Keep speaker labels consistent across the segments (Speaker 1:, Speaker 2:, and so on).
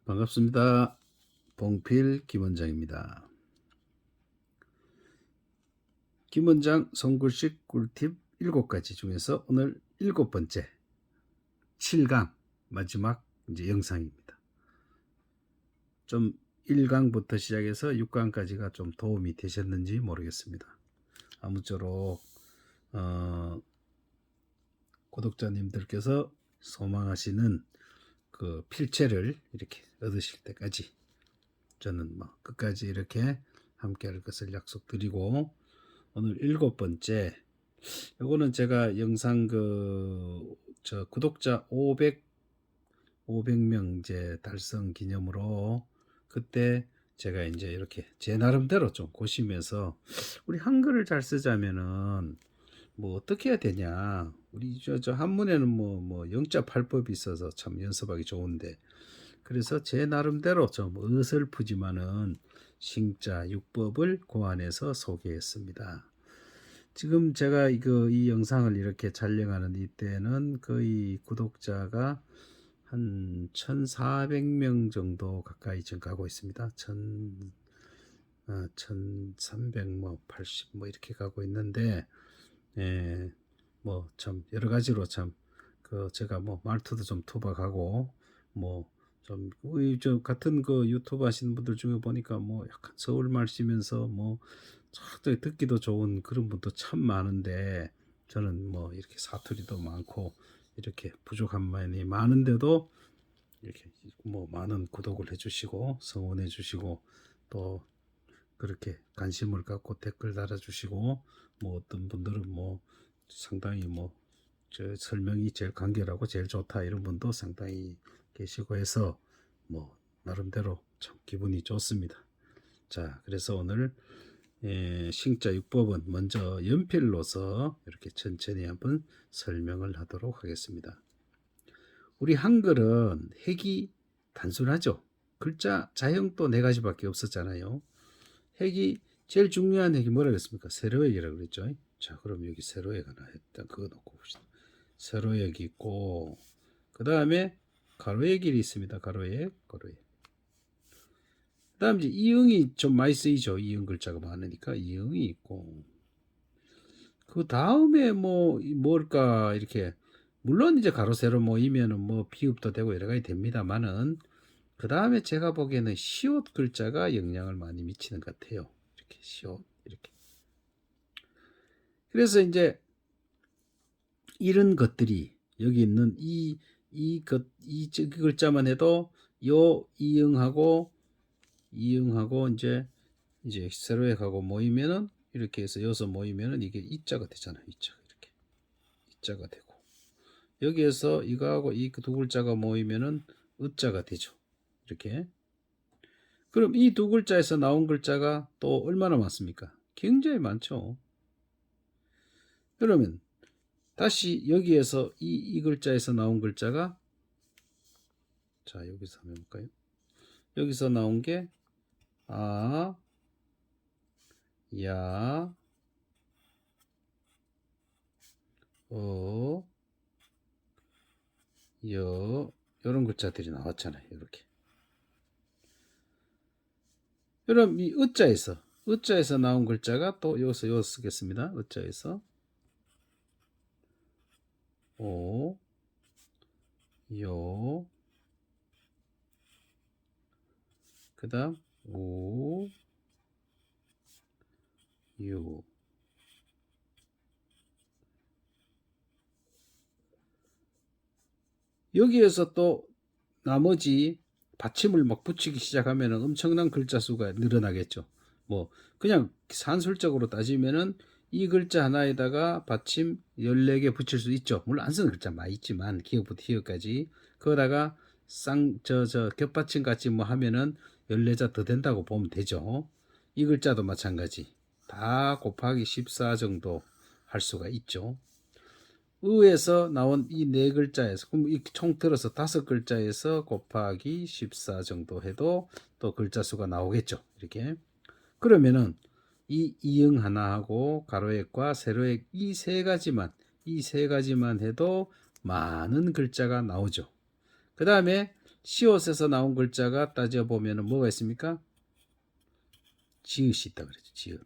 Speaker 1: 반갑습니다. 봉필 김원장입니다. 김원장 손글씨 꿀팁 7가지 중에서 오늘 7번째 7강 마지막 이제 영상입니다. 좀 1강부터 시작해서 6강까지가 좀 도움이 되셨는지 모르겠습니다. 아무쪼록 구독자님들께서 소망하시는 그 필체를 이렇게 얻으실 때까지 저는 끝까지 이렇게 함께 할 것을 약속드리고, 오늘 7번째 요거는 제가 영상 구독자 500명 이제 달성 기념으로 그때 제가 이제 이렇게 제 나름대로 좀 고심해서 우리 한글을 잘 쓰자면은 어떻게 해야 되냐, 우리 저 한문에는 영자 팔법이 있어서 참 연습하기 좋은데, 그래서 제 나름대로 좀 어설프지만은 싱자 육법을 고안해서 소개했습니다. 지금 제가 이 영상을 이렇게 촬영하는 이때는 거의 구독자가 한 1400명 정도 가까이 지금 가고 있습니다. 1300 80 이렇게 가고 있는데, 예, 참 여러 가지로 참 제가 말투도 좀 투박하고 좀 저 같은 유튜브 하시는 분들 중에 보니까 약간 서울말 쓰면서 참 듣기도 좋은 그런 분도 참 많은데, 저는 이렇게 사투리도 많고 이렇게 부족한 면이 많은데도 이렇게 많은 구독을 해주시고 성원해 주시고, 또 그렇게 관심을 갖고 댓글 달아주시고, 어떤 분들은 상당히 저 설명이 제일 간결하고 제일 좋다 이런 분도 상당히 계시고 해서 나름대로 참 기분이 좋습니다. 자, 그래서 오늘 싱자 육법은 먼저 연필로서 이렇게 천천히 한번 설명을 하도록 하겠습니다. 우리 한글은 핵이 단순하죠. 글자 자형도 4가지밖에 없었잖아요. 핵이 제일 중요한 핵이 뭐라 그랬습니까? 세로액이라고 그랬죠. 자, 그럼 여기 세로액 하나 일단 그거 놓고 봅시다. 세로액이 있고, 그 다음에 가로액이 있습니다. 가로액. 그 다음 이제 이응이 좀 많이 쓰이죠. 이응 글자가 많으니까 이응이 있고, 그 다음에 뭘까 이렇게, 물론 이제 가로 세로 모이면은 비읍도 되고 여러 가지 됩니다만은, 그 다음에 제가 보기에는 시옷 글자가 영향을 많이 미치는 것 같아요. 이렇게 시옷 이렇게. 그래서 이제 이런 것들이 여기 있는 이 글자만 해도 요 이응하고 이제 세로액하고 모이면은, 이렇게 해서 여기서 모이면은 이게 이자가 되잖아요. 이자가 이렇게 이자가 되고, 여기에서 이거하고 이 두 글자가 모이면은 으자가 되죠. 이렇게. 그럼 이 두 글자에서 나온 글자가 또 얼마나 많습니까? 굉장히 많죠. 그러면 다시 여기에서 이 글자에서 나온 글자가, 자, 여기서 한번 해볼까요? 여기서 나온 게 아, 야, 어, 여, 이런 글자들이 나왔잖아요. 이렇게. 그럼 이 으자에서 나온 글자가 또 여기서 쓰겠습니다. 으자에서 오, 요, 그 다음 우, 유. 여기에서 또 나머지 받침을 붙이기 시작하면 엄청난 글자 수가 늘어나겠죠. 그냥 산술적으로 따지면은 이 글자 하나에다가 받침 14개 붙일 수 있죠. 물론 안 쓰는 글자 많이 있지만 기역부터 희역까지 거기다가 겹받침 같이 하면은 14자 더 된다고 보면 되죠. 이 글자도 마찬가지. 다 곱하기 14 정도 할 수가 있죠. 의에서 나온 이 4글자에서, 그럼 이 총 들어서 5글자에서 곱하기 14 정도 해도 또 글자 수가 나오겠죠. 이렇게. 그러면은 이 이응 하나하고 가로액과 세로액 이 세 가지만 해도 많은 글자가 나오죠. 그 다음에 시옷에서 나온 글자가 따져보면 뭐가 있습니까? 지읒이 있다 그랬죠. 지읒.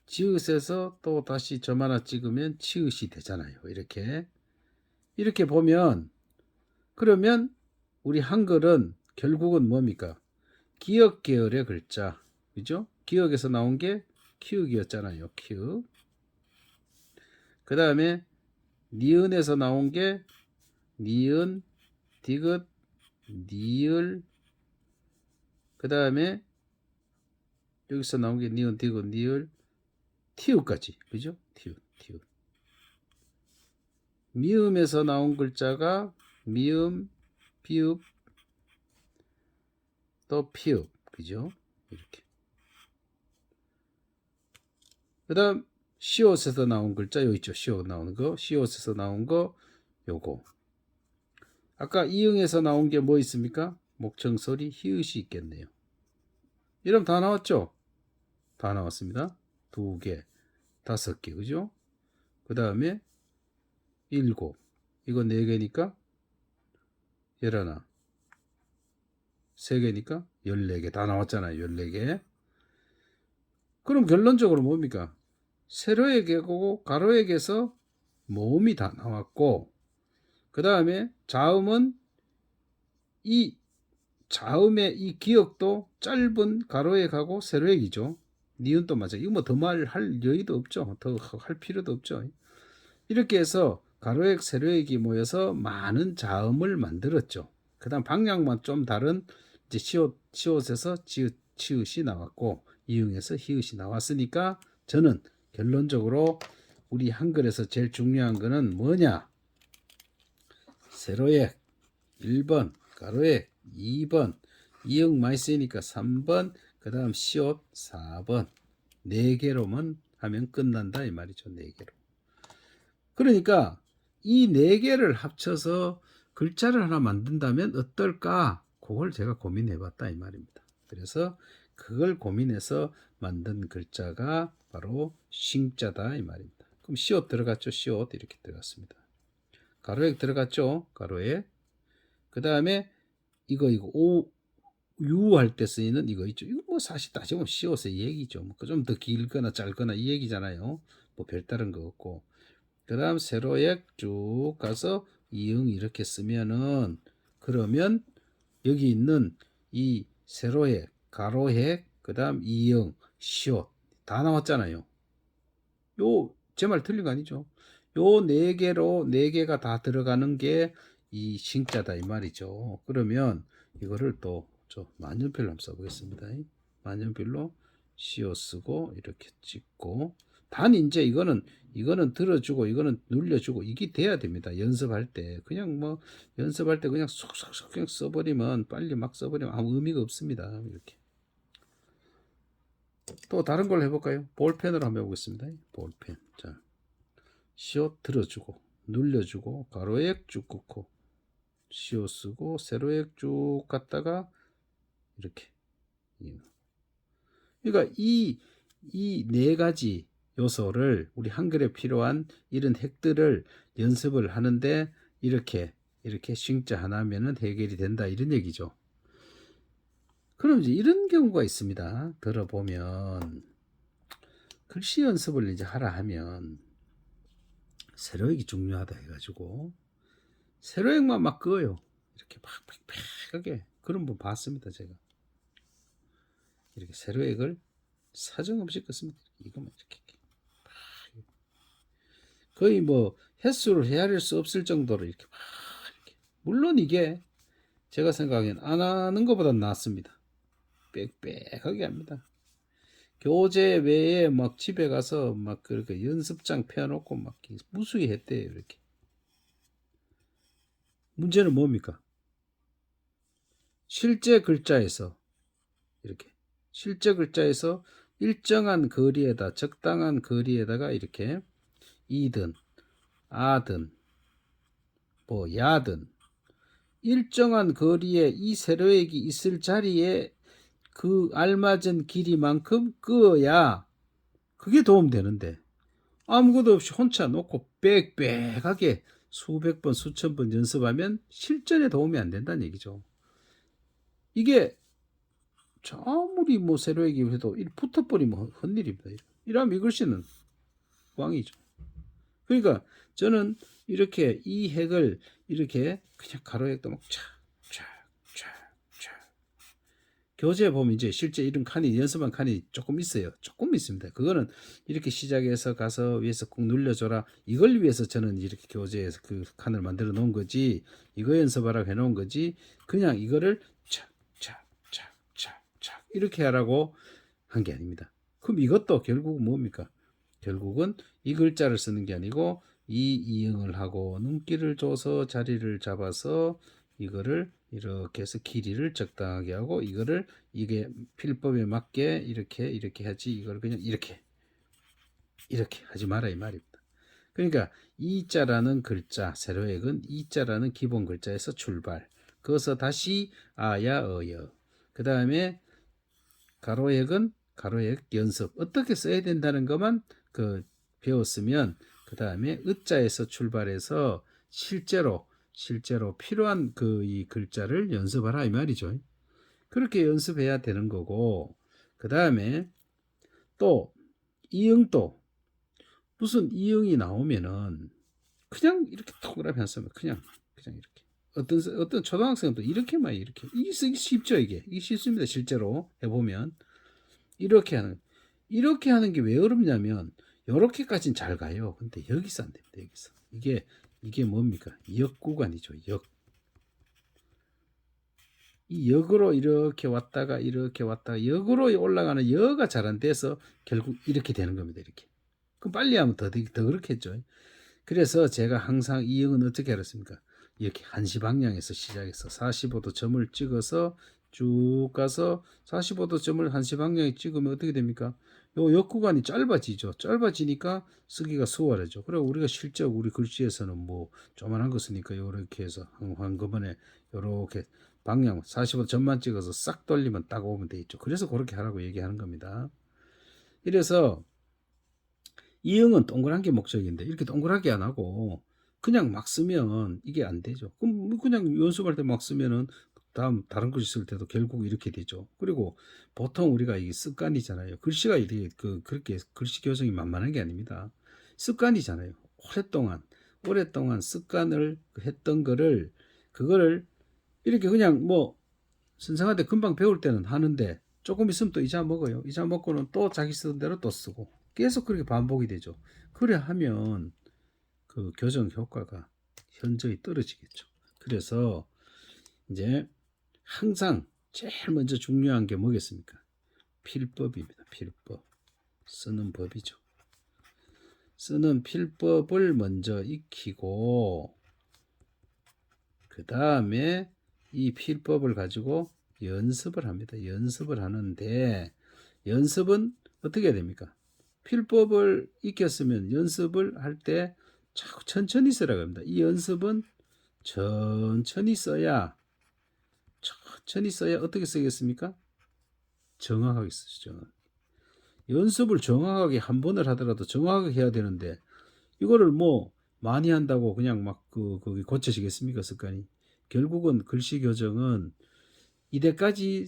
Speaker 1: 지읒에서 또 다시 점 하나 찍으면 치읒이 되잖아요. 이렇게 보면, 그러면 우리 한글은 결국은 뭡니까? 기역 계열의 글자, 그죠? 기역에서 나온 게 키읔이었잖아요. 키읔. 그 다음에 니은에서 나온 게 니은, 디귿, 니을. 그 다음에 여기서 나온 게 니은, 디귿, 니을, 티읕까지, 그죠? 티읕. 미음에서 나온 글자가 미음, 비읍, 또 피읍, 그죠? 이렇게. 그 다음 시옷에서 나온 글자 여기 있죠. 시옷 나오는 거, 시옷에서 나온 거 요거. 아까 이응에서 나온 게 뭐 있습니까? 목청소리 히읗이 있겠네요. 이러면 다 나왔죠? 다 나왔습니다. 2개, 5개, 그죠? 그 다음에 7, 이거 4개니까 11, 3개니까 14개 다 나왔잖아요. 14개. 그럼 결론적으로 뭡니까? 세로의 계고 가로의 계에서 모음이 다 나왔고, 그 다음에 자음은 이 자음의 이 기역도 짧은 가로의 가고 세로의 기죠. 니은도 맞아. 이거 뭐 더 말할 여유도 없죠. 더 할 필요도 없죠. 이렇게 해서 가로액 세로액이 모여서 많은 자음을 만들었죠. 그 다음 방향만 좀 다른 이제 시옷에서 치읓이 나왔고 이응에서 히읗이 나왔으니까 저는 결론적으로 우리 한글에서 제일 중요한 거는 뭐냐? 세로액 1번, 가로액 2번, 이응 많이 쓰이니까 3번, 그 다음 시옷 4번. 4개로만 하면 끝난다 이 말이죠. 4개로. 그러니까 이 4개를 합쳐서 글자를 하나 만든다면 어떨까? 그걸 제가 고민해 봤다 이 말입니다. 그래서 그걸 고민해서 만든 글자가 바로 싱자다 이 말입니다. 그럼 시옷 들어갔죠? 시옷 이렇게 들어갔습니다. 가로액 들어갔죠? 가로액. 그 다음에 이거 유할 때 쓰이는 이거 있죠. 이거 뭐 사실 따지면 시옷의 얘기죠. 뭐 좀 더 길거나 짧거나 이 얘기잖아요. 뭐 별다른 거 없고. 그 다음 세로액 쭉 가서 이응 이렇게 쓰면은 그러면 여기 있는 이 세로액, 가로액, 그 다음 이응, 시옷 다 나왔잖아요. 요 제 말 틀린 거 아니죠? 요 4개로 4개가 다 들어가는 게 이 싱자다 이 말이죠. 그러면 이거를 또 저 만년필로 한번 써보겠습니다. 만년필로 시옷 쓰고 이렇게 찍고 단 이제 이거는 들어주고 이거는 눌려주고 이게 돼야 됩니다. 연습할 때 그냥 뭐 연습할 때 그냥 쏙쏙쏙 그냥 써버리면 빨리 막 써버리면 아무 의미가 없습니다. 이렇게 또 다른 걸 해볼까요? 볼펜으로 한번 해보겠습니다. 볼펜. 자, 시옷 들어주고 눌려주고 가로액 쭉 긋고 시옷 쓰고 세로액 쭉 갔다가 이렇게. 그러니까 이 4가지 요소를 우리 한글에 필요한 이런 핵들을 연습을 하는데 이렇게 싱자 하나면은 해결이 된다 이런 얘기죠. 그럼 이제 이런 경우가 있습니다. 들어보면 글씨 연습을 이제 하라 하면 세로액이 중요하다 해가지고 세로액만 막 그어요. 이렇게 막 빽빽하게 그런 분 봤습니다. 제가 이렇게 세로액을 사정없이 긋습니다. 이거만 이렇게 거의 뭐 횟수를 헤아릴 수 없을 정도로 이렇게 막 이렇게. 물론 이게 제가 생각하기엔 안 하는 것보다 낫습니다. 빽빽하게 합니다. 교재 외에 막 집에 가서 막 그렇게 연습장 펴놓고 막 무수히 했대요. 이렇게. 문제는 뭡니까? 실제 글자에서 이렇게 실제 글자에서 일정한 거리에다 적당한 거리에다가 이렇게 이든 아든 뭐 야든 일정한 거리에 이 세로액이 있을 자리에 그 알맞은 길이만큼 그어야 그게 도움되는데 아무것도 없이 혼자 놓고 빽빽하게 수백 번, 수천 번 연습하면 실전에 도움이 안 된다는 얘기죠. 이게 아무리 뭐 세로액이 해도 붙어버리면 헛일입니다. 이러면 이글씨는 꽝이죠. 그러니까 저는 이렇게 이 핵을 이렇게 그냥 가로핵도 막 교재에 보면 이제 실제 이런 칸이 연습한 칸이 조금 있어요. 조금 있습니다. 그거는 이렇게 시작해서 가서 위에서 꾹 눌려줘라. 이걸 위해서 저는 이렇게 교재에서 그 칸을 만들어 놓은 거지. 이거 연습하라고 해놓은 거지. 그냥 이거를 착 이렇게 하라고 한 게 아닙니다. 그럼 이것도 결국은 뭡니까? 결국은 이 글자를 쓰는 게 아니고 이 이응을 하고 눈길을 줘서 자리를 잡아서 이거를 이렇게 해서 길이를 적당하게 하고 이거를 이게 필법에 맞게 이렇게 하지 이걸 그냥 이렇게 하지 마라 이 말입니다. 그러니까 이자라는 글자 세로액은 이자라는 기본 글자에서 출발. 그어서 다시 아야 어여. 그 다음에 가로액은 가로액 연습 어떻게 써야 된다는 것만 배웠으면 그 다음에 으자에서 출발해서 실제로 필요한 이 글자를 연습하라 이 말이죠. 그렇게 연습해야 되는 거고 그 다음에 또 이응도 무슨 이응이 나오면은 그냥 이렇게 동그라미 안 쓰면 그냥 이렇게 어떤 초등학생도 이렇게만 이렇게 이게 쓰기 쉽죠. 이게 쉽습니다. 실제로 해보면 이렇게 하는 게 왜 어렵냐면 요렇게까지는 잘 가요. 근데 여기서 안 됩니다. 여기서 이게 뭡니까? 역 구간이죠. 이 역으로 이렇게 왔다가 역으로 올라가는 여가 잘 안 돼서 결국 이렇게 되는 겁니다. 이렇게. 그럼 빨리 하면 더 그렇겠죠. 그래서 제가 항상 이 역은 어떻게 알았습니까? 이렇게 한시 방향에서 시작해서 45도 점을 찍어서 쭉 가서 45도 점을 한시 방향에 찍으면 어떻게 됩니까? 요 역 구간이 짧아지죠. 짧아지니까 쓰기가 수월해져. 그리고 우리가 실제 우리 글씨에서는 뭐 조만한 거 쓰니까 요렇게 해서 한꺼번에 요렇게 방향 45도 점만 찍어서 싹 돌리면 딱 오면 돼 있죠. 그래서 그렇게 하라고 얘기하는 겁니다. 이래서 이응은 동그란 게 목적인데 이렇게 동그랗게 안 하고 그냥 막 쓰면 이게 안 되죠. 그럼 그냥 연습할 때 막 쓰면은 다른 글씨 쓸 때도 결국 이렇게 되죠. 그리고 보통 우리가 이게 습관이잖아요. 글씨가 이렇게 그렇게 글씨 교정이 만만한 게 아닙니다. 습관이잖아요. 오랫동안 습관을 했던 거를 그거를 이렇게 그냥 뭐 선생한테 금방 배울 때는 하는데 조금 있으면 또 이자 먹어요. 이자 먹고는 또 자기 쓰던 대로 또 쓰고 계속 그렇게 반복이 되죠. 그래 하면 그 교정 효과가 현저히 떨어지겠죠. 그래서 이제 항상 제일 먼저 중요한 게 뭐겠습니까? 필법입니다. 필법. 쓰는 법이죠. 쓰는 필법을 먼저 익히고 그 다음에 이 필법을 가지고 연습을 합니다. 연습을 하는데 연습은 어떻게 해야 됩니까? 필법을 익혔으면 연습을 할 때 자꾸 천천히 쓰라고 합니다. 이 연습은 천천히 써야 어떻게 쓰겠습니까? 정확하게 쓰죠. 연습을 정확하게 한 번을 하더라도 정확하게 해야 되는데 이거를 뭐 많이 한다고 그냥 막 거기 고쳐지겠습니까? 습관이. 결국은 글씨 교정은 어디까지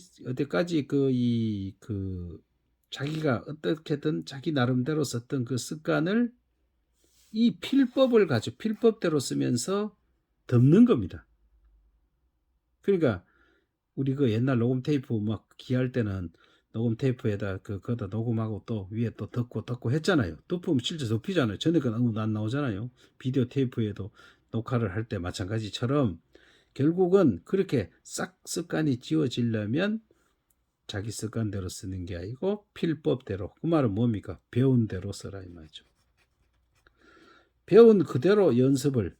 Speaker 1: 자기가 어떻게든 자기 나름대로 썼던 그 습관을 이 필법을 가지고 필법대로 쓰면서 덮는 겁니다. 그러니까 우리 그 옛날 녹음 테이프 막 기할 때는 녹음 테이프에다 거기다 녹음하고 또 위에 또 덮고 했잖아요. 덮으면 실제 덮이잖아요. 전에 건 아무도 안 나오잖아요. 비디오 테이프에도 녹화를 할 때 마찬가지처럼 결국은 그렇게 싹 습관이 지워지려면 자기 습관대로 쓰는 게 아니고 필법대로. 그 말은 뭡니까? 배운 대로 써라 이 말이죠. 배운 그대로 연습을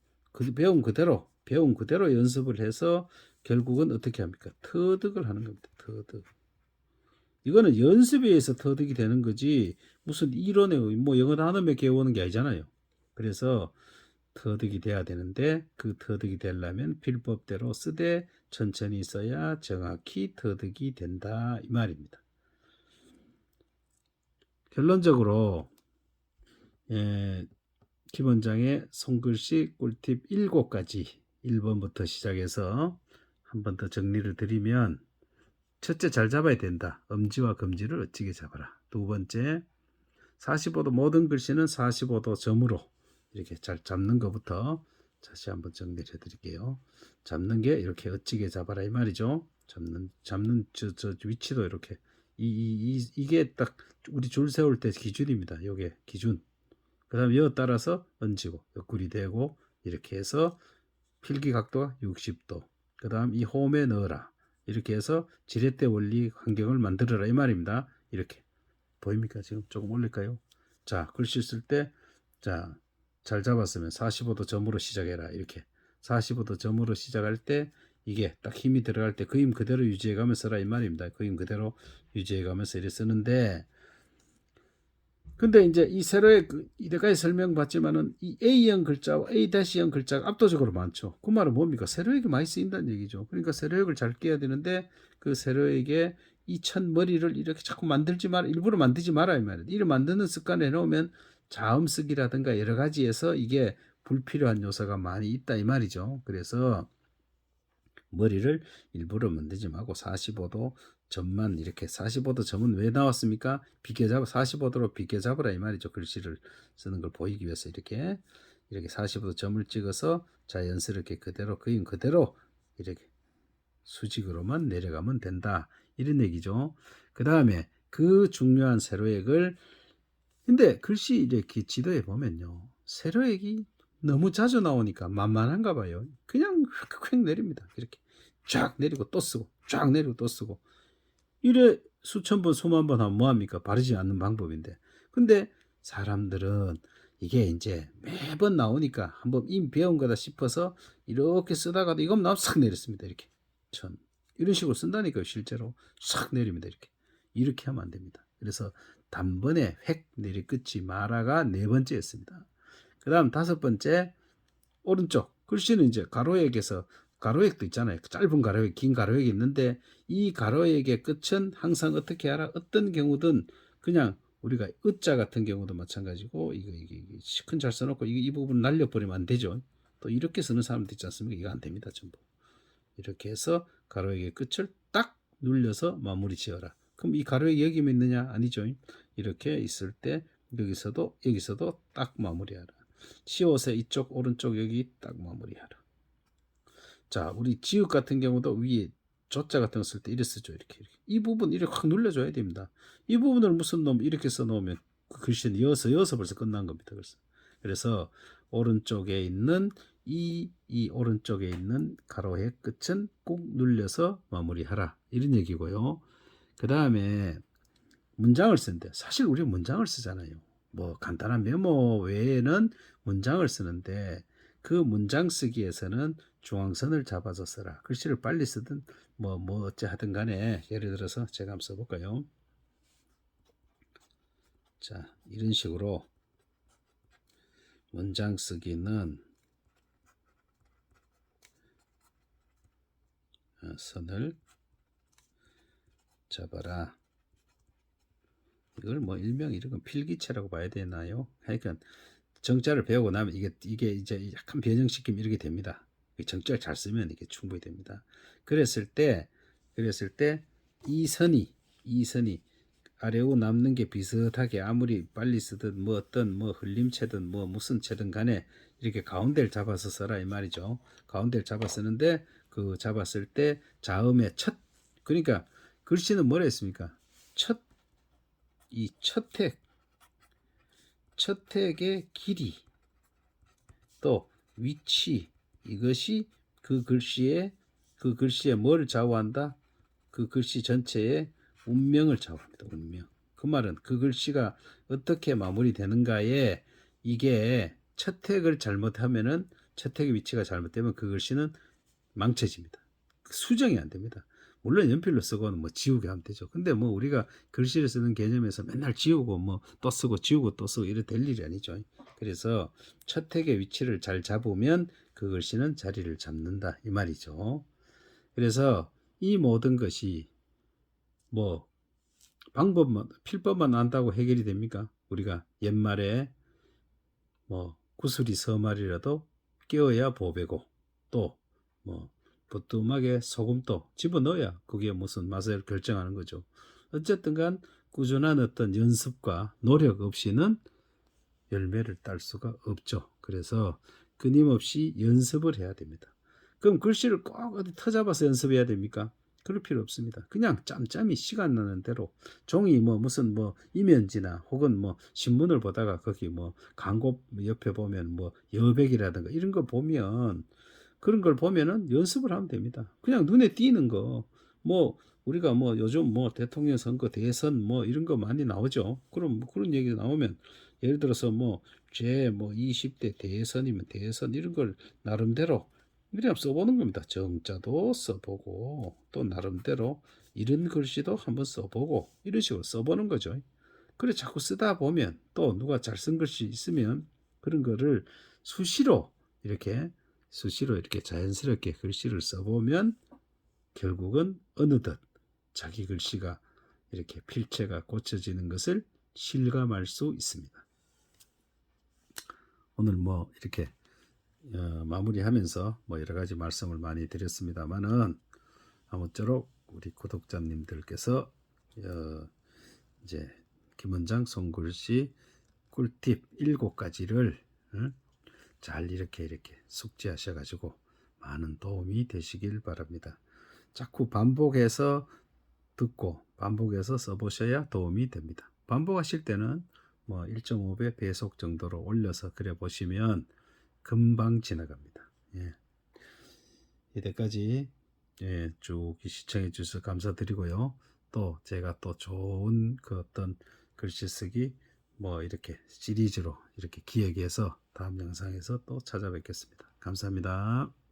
Speaker 1: 해서 결국은 어떻게 합니까? 터득을 하는 겁니다. 터득. 이거는 연습에 의해서 터득이 되는 거지 무슨 이론에 뭐 영어 단어 몇 개 외우는 게 아니잖아요. 그래서 터득이 돼야 되는데 그 터득이 되려면 필법대로 쓰되 천천히 써야 정확히 터득이 된다 이 말입니다. 결론적으로 기본장의 손글씨 꿀팁 7가지 1번부터 시작해서 한 번 더 정리를 드리면, 첫째, 잘 잡아야 된다. 엄지와 검지를 어찌게 잡아라. 두 번째, 45도 모든 글씨는 45도 점으로 이렇게 잘 잡는 것부터 다시 한번 정리를 해드릴게요. 잡는 게 이렇게 어찌게 잡아라 이 말이죠. 잡는 저 위치도 이렇게 이게 딱 우리 줄 세울 때 기준입니다. 요게 기준. 그 다음에 여 따라서 얹히고 옆구리 대고 이렇게 해서 필기 각도가 60도. 그 다음 이 홈에 넣어라. 이렇게 해서 지렛대 원리 환경을 만들어라 이 말입니다. 이렇게 보입니까? 지금 조금 올릴까요? 자, 글씨 쓸 때, 자, 잘 잡았으면 45도 점으로 시작해라. 이렇게 45도 점으로 시작할 때 이게 딱 힘이 들어갈 때 그림 그대로 유지해 가면서 써라 이 말입니다. 그림 그대로 유지해 가면서 이렇게 쓰는데, 근데 이제 이 세로에 이때까지 설명받지만은 이 A형 글자와 A-형 글자가 압도적으로 많죠. 그 말은 뭡니까? 세로액이 많이 쓰인다는 얘기죠. 그러니까 세로액을 잘 깨야 되는데 그 세로액에 이 첫 머리를 이렇게 자꾸 만들지 마라, 일부러 만들지 마라 이 말이에요. 이를 만드는 습관을 해놓으면 자음 쓰기라든가 여러 가지에서 이게 불필요한 요소가 많이 있다 이 말이죠. 그래서 머리를 일부러 만들지 말고 45도 점만, 이렇게 45도 점은 왜 나왔습니까? 비껴잡아 45도로 비껴잡으라 이 말이죠. 글씨를 쓰는 걸 보이기 위해서 이렇게 45도 점을 찍어서 자연스럽게 그대로 그림 그대로 이렇게 수직으로만 내려가면 된다 이런 얘기죠. 그 다음에 그 중요한 세로액을, 근데 글씨 이렇게 지도에 보면요, 세로액이 너무 자주 나오니까 만만한가 봐요. 그냥 휙 내립니다. 이렇게 쫙 내리고 또 쓰고 쫙 내리고 또 쓰고 이래 수천 번 수만 번 하면 뭐합니까? 바르지 않는 방법인데. 근데 사람들은 이게 이제 매번 나오니까 한번 이미 배운 거다 싶어서 이렇게 쓰다가도 이건 나오면 싹 내렸습니다. 이렇게 천 이런 식으로 쓴다니까요. 실제로 싹 내립니다. 이렇게 하면 안 됩니다. 그래서 단번에 획 내리끄지 마라가 네 번째였습니다. 그 다음 다섯 번째, 오른쪽 글씨는 이제 가로액에서, 가로액도 있잖아요. 짧은 가로액, 긴 가로액이 있는데 이 가로액의 끝은 항상 어떻게 하라? 어떤 경우든 그냥 우리가 으자 같은 경우도 마찬가지고 이게 시큰 잘 써놓고 이 부분 날려버리면 안 되죠. 또 이렇게 쓰는 사람도 있지 않습니까? 이거 안 됩니다. 전부 이렇게 해서 가로액의 끝을 딱 눌려서 마무리 지어라. 그럼 이 가로액이 여기면 있느냐? 아니죠. 이렇게 있을 때 여기서도 딱 마무리하라. 시옷의 이쪽 오른쪽 여기 딱 마무리하라. 자, 우리 지읒 같은 경우도 위에 조자 같은 거 쓸 때 이렇게 쓰죠. 이렇게. 이 부분 이렇게 확 눌러줘야 됩니다. 이 부분을 무슨 놈 이렇게 써놓으면 그 글씨는 이어서 벌써 끝난 겁니다. 그래서 오른쪽에 있는 이 오른쪽에 있는 가로의 끝은 꾹 눌려서 마무리하라 이런 얘기고요. 그 다음에 문장을 쓰는데, 사실 우리 문장을 쓰잖아요. 뭐 간단한 메모 외에는 문장을 쓰는데 그 문장 쓰기에서는 중앙선을 잡아서 써라. 글씨를 빨리 쓰든 뭐 어째 하든 간에, 예를 들어서 제가 한번 써볼까요? 자, 이런 식으로 문장 쓰기는 선을 잡아라. 이걸 뭐 일명 이런 건 필기체라고 봐야 되나요? 하여간 정자를 배우고 나면 이게 이제 약간 변형시키면 이렇게 됩니다. 정자를 잘 쓰면 이게 충분히 됩니다. 그랬을 때 이 선이 아래로 남는 게 비슷하게, 아무리 빨리 쓰든 뭐 어떤 뭐 흘림체든 뭐 무슨 체든 간에 이렇게 가운데를 잡아서 써라 이 말이죠. 가운데를 잡아 쓰는데 그 잡았을 때 자음의 첫, 그러니까 글씨는 뭐라 했습니까? 이 첫택의 길이, 또 위치, 이것이 그 글씨에 뭘 좌우한다? 그 글씨 전체의 운명을 좌우합니다. 운명. 그 말은 그 글씨가 어떻게 마무리되는가에, 이게 첫택을 잘못하면은, 첫택의 위치가 잘못되면 그 글씨는 망쳐집니다. 수정이 안 됩니다. 물론 연필로 쓰고는 뭐 지우게 하면 되죠. 근데 뭐 우리가 글씨를 쓰는 개념에서 맨날 지우고 뭐 또 쓰고 지우고 또 쓰고 이래 될 일이 아니죠. 그래서 첫 택의 위치를 잘 잡으면 그 글씨는 자리를 잡는다 이 말이죠. 그래서 이 모든 것이 뭐 필법만 안다고 해결이 됩니까? 우리가 옛말에 뭐 구슬이 서말이라도 깨어야 보배고 또 뭐 부뚜막에 소금도 집어넣어야 그게 무슨 맛을 결정하는 거죠. 어쨌든 간 꾸준한 어떤 연습과 노력 없이는 열매를 딸 수가 없죠. 그래서 끊임없이 연습을 해야 됩니다. 그럼 글씨를 꼭 어디 터잡아서 연습해야 됩니까? 그럴 필요 없습니다. 그냥 짬짬이 시간 나는 대로 종이 뭐 무슨 뭐 이면지나 혹은 뭐 신문을 보다가 거기 뭐 광고 옆에 보면 뭐 여백이라든가 이런 거 보면 그런 걸 보면은 연습을 하면 됩니다. 그냥 눈에 띄는 거, 뭐, 우리가 뭐 요즘 뭐 대통령 선거, 대선 뭐 이런 거 많이 나오죠. 그럼 뭐 그런 얘기 나오면 예를 들어서 뭐, 제 뭐 20대 대선이면 대선 이런 걸 나름대로 그냥 써보는 겁니다. 정자도 써보고 또 나름대로 이런 글씨도 한번 써보고 이런 식으로 써보는 거죠. 그래 자꾸 쓰다 보면 또 누가 잘 쓴 글씨 있으면 그런 거를 수시로 이렇게 수시로 이렇게 자연스럽게 글씨를 써보면 결국은 어느덧 자기 글씨가 이렇게 필체가 고쳐지는 것을 실감할 수 있습니다. 오늘 뭐 이렇게 마무리하면서 뭐 여러 가지 말씀을 많이 드렸습니다만은 아무쪼록 우리 구독자님들께서 이제 김원장 손글씨 꿀팁 7가지를 잘 이렇게 숙지하셔가지고 많은 도움이 되시길 바랍니다. 자꾸 반복해서 듣고 반복해서 써보셔야 도움이 됩니다. 반복하실 때는 뭐 1.5배 배속 정도로 올려서 그려 보시면 금방 지나갑니다. 예. 이때까지 쭉 시청해 주셔서 감사드리고요. 또 제가 또 좋은 그 어떤 글씨 쓰기 뭐 이렇게 시리즈로 이렇게 기획해서 다음 영상에서 또 찾아뵙겠습니다. 감사합니다.